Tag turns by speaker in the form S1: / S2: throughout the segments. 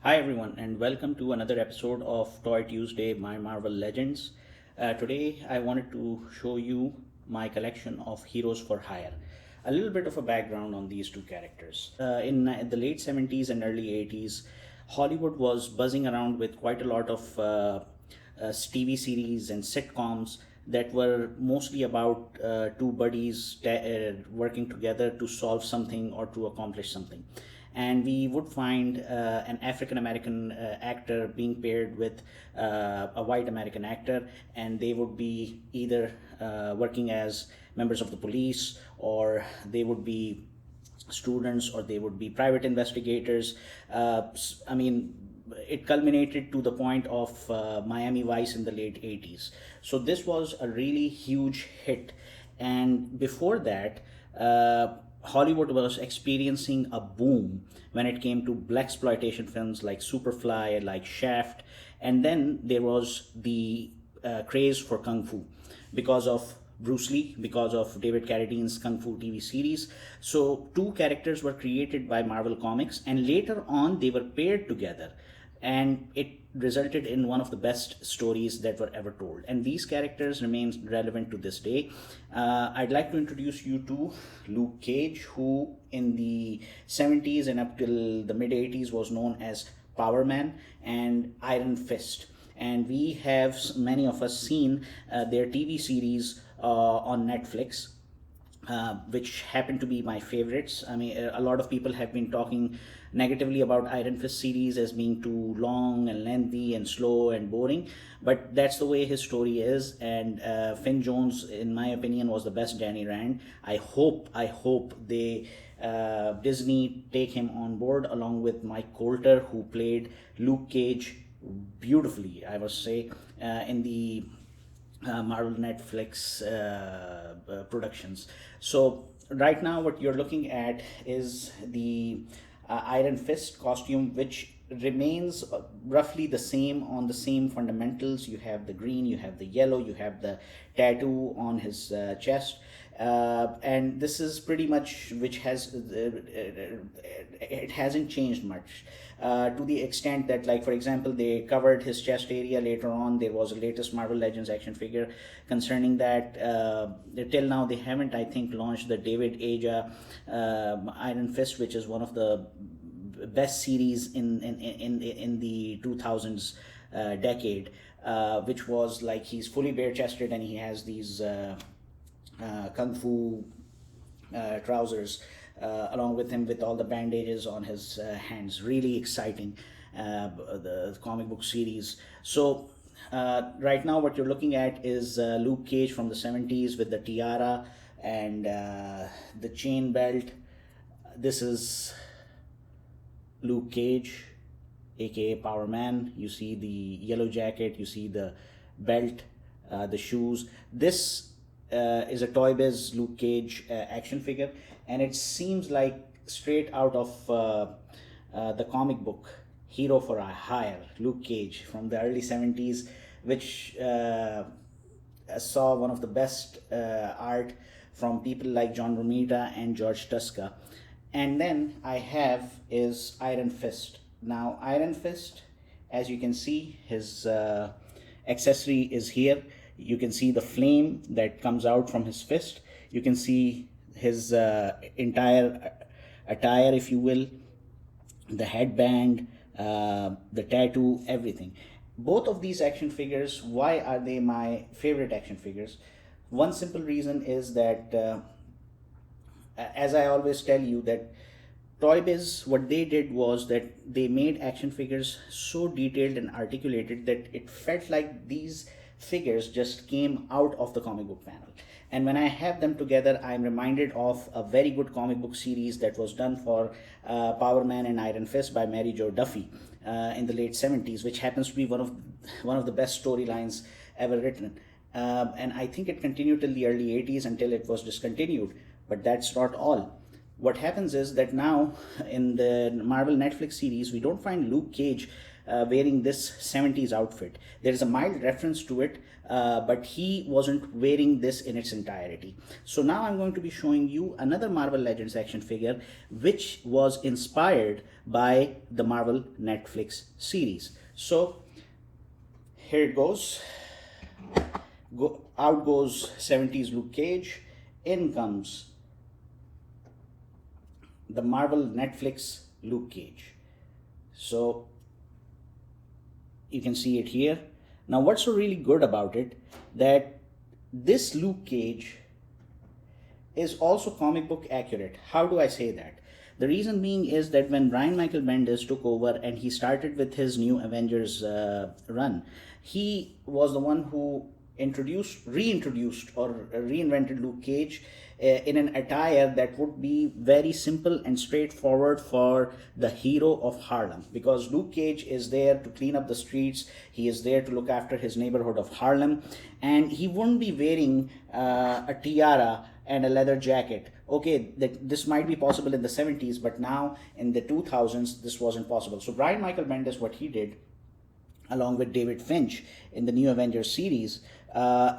S1: Hi everyone, and welcome to another episode of Toy Tuesday, My Marvel Legends. Today I wanted to show you my collection of heroes for hire. A little bit of a background on these two characters. In the late 70s and early 80s, Hollywood was buzzing around with quite a lot of TV series and sitcoms that were mostly about two buddies working together to solve something or to accomplish something. And we would find an African American actor being paired with a white American actor, and they would be either working as members of the police, or they would be students, or they would be private investigators. I mean, it culminated to the point of Miami Vice in the late 80s. So this was a really huge hit. And before that, Hollywood was experiencing a boom when it came to blaxploitation films like Superfly, like Shaft, and then there was the craze for kung fu because of Bruce Lee, because of David Carradine's Kung Fu TV series. So two characters were created by Marvel Comics, and later on they were paired together, and it resulted in one of the best stories that were ever told. And these characters remain relevant to this day. I'd like to introduce you to Luke Cage, who in the 70s and up till the mid 80s was known as Power Man, and Iron Fist. And we have, many of us, seen their TV series on Netflix, which happen to be my favorites. I mean, a lot of people have been talking negatively about Iron Fist series as being too long and lengthy and slow and boring, but that's the way his story is. And Finn Jones, in my opinion, was the best Danny Rand. I hope they Disney take him on board along with Mike Coulter, who played Luke Cage beautifully, I must say, in the Marvel Netflix productions. So right now, what you're looking at is the Iron Fist costume, which remains roughly the same, on the same fundamentals. You have the green, you have the yellow, you have the tattoo on his chest. And this is pretty much which has it hasn't changed much, to the extent that, like, for example, they covered his chest area. Later on there was a latest Marvel Legends action figure concerning that. Till now they haven't, I think, launched the David Aja Iron Fist, which is one of the best series in the 2000s decade, which was like he's fully bare chested and he has these kung fu trousers along with him, with all the bandages on his hands. Really exciting, the comic book series. So right now what you're looking at is Luke Cage from the 70s with the tiara and the chain belt. This is Luke Cage, aka Power Man. You see the yellow jacket, you see the belt, the shoes. This is a Toy Biz Luke Cage action figure, and it seems like straight out of the comic book Hero for a Hire, Luke Cage from the early 70s, which saw one of the best art from people like John Romita and George Tuska. And then I have is Iron Fist. Now, Iron Fist, as you can see, his accessory is here. You can see the flame that comes out from his fist. You can see his entire attire, if you will, the headband, the tattoo, everything. Both of these action figures, why are they my favorite action figures? One simple reason is that, as I always tell you, that Toy Biz, what they did was that they made action figures so detailed and articulated that it felt like these figures just came out of the comic book panel. And when I have them together, I'm reminded of a very good comic book series that was done for Power Man and Iron Fist by Mary Jo Duffy in the late 70s, which happens to be one of the best storylines ever written. And I think it continued till the early 80s until it was discontinued. But that's not all. What happens is that now in the Marvel Netflix series, we don't find Luke Cage wearing this 70s outfit. There is a mild reference to it, but he wasn't wearing this in its entirety. So now I'm going to be showing you another Marvel Legends action figure which was inspired by the Marvel Netflix series. So here it goes. Out goes 70s Luke Cage. In comes the Marvel Netflix Luke Cage. So you can see it here. Now what's so really good about it, that this Luke Cage is also comic book accurate. How do I say that? The reason being is that when Brian Michael Bendis took over and he started with his new Avengers run, he was the one who reintroduced or reinvented Luke Cage in an attire that would be very simple and straightforward for the hero of Harlem, because Luke Cage is there to clean up the streets, he is there to look after his neighborhood of Harlem, and he wouldn't be wearing a tiara and a leather jacket. Okay, this might be possible in the 70s, but now in the 2000s this wasn't possible. So Brian Michael Bendis, what he did, along with David Finch in the new Avengers series,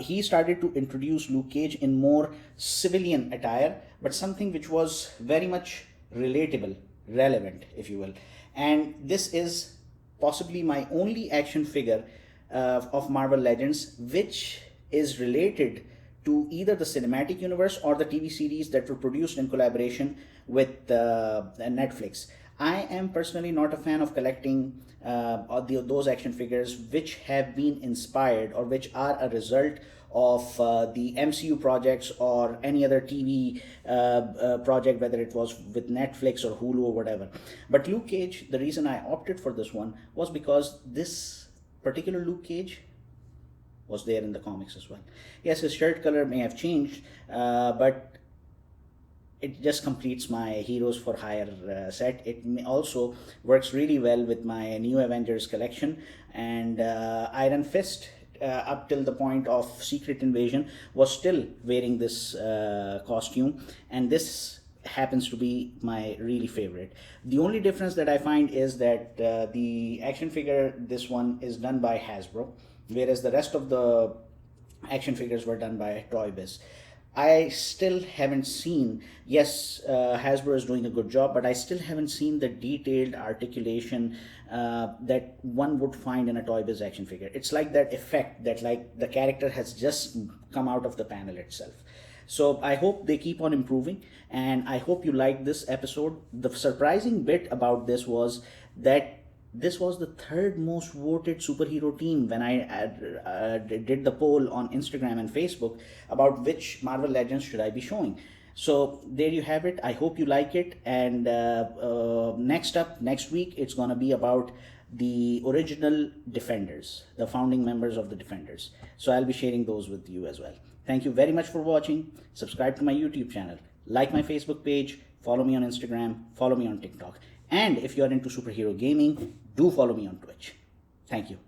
S1: he started to introduce Luke Cage in more civilian attire, but something which was very much relatable, relevant, if you will. And this is possibly my only action figure of Marvel Legends which is related to either the cinematic universe or the TV series that were produced in collaboration with Netflix. I am personally not a fan of collecting those action figures which have been inspired or which are a result of the MCU projects or any other TV project, whether it was with Netflix or Hulu or whatever. But Luke Cage, the reason I opted for this one was because this particular Luke Cage was there in the comics as well. Yes, his shirt color may have changed, but it just completes my Heroes for Hire set. It also works really well with my new Avengers collection, and Iron Fist, up till the point of Secret Invasion, was still wearing this costume, and this happens to be my really favorite. The only difference that I find is that the action figure, this one, is done by Hasbro, whereas the rest of the action figures were done by Toy Biz. I still haven't seen, yes, Hasbro is doing a good job, but I still haven't seen the detailed articulation that one would find in a Toy Biz action figure. It's like that effect that like the character has just come out of the panel itself. So I hope they keep on improving, and I hope you like this episode. The surprising bit about this was that this was the third most voted superhero team when I did the poll on Instagram and Facebook about which Marvel Legends should I be showing. So there you have it. I hope you like it. And next week, it's going to be about the original Defenders, the founding members of the Defenders. So I'll be sharing those with you as well. Thank you very much for watching. Subscribe to my YouTube channel. Like my Facebook page. Follow me on Instagram. Follow me on TikTok. And if you're into superhero gaming, do follow me on Twitch. Thank you.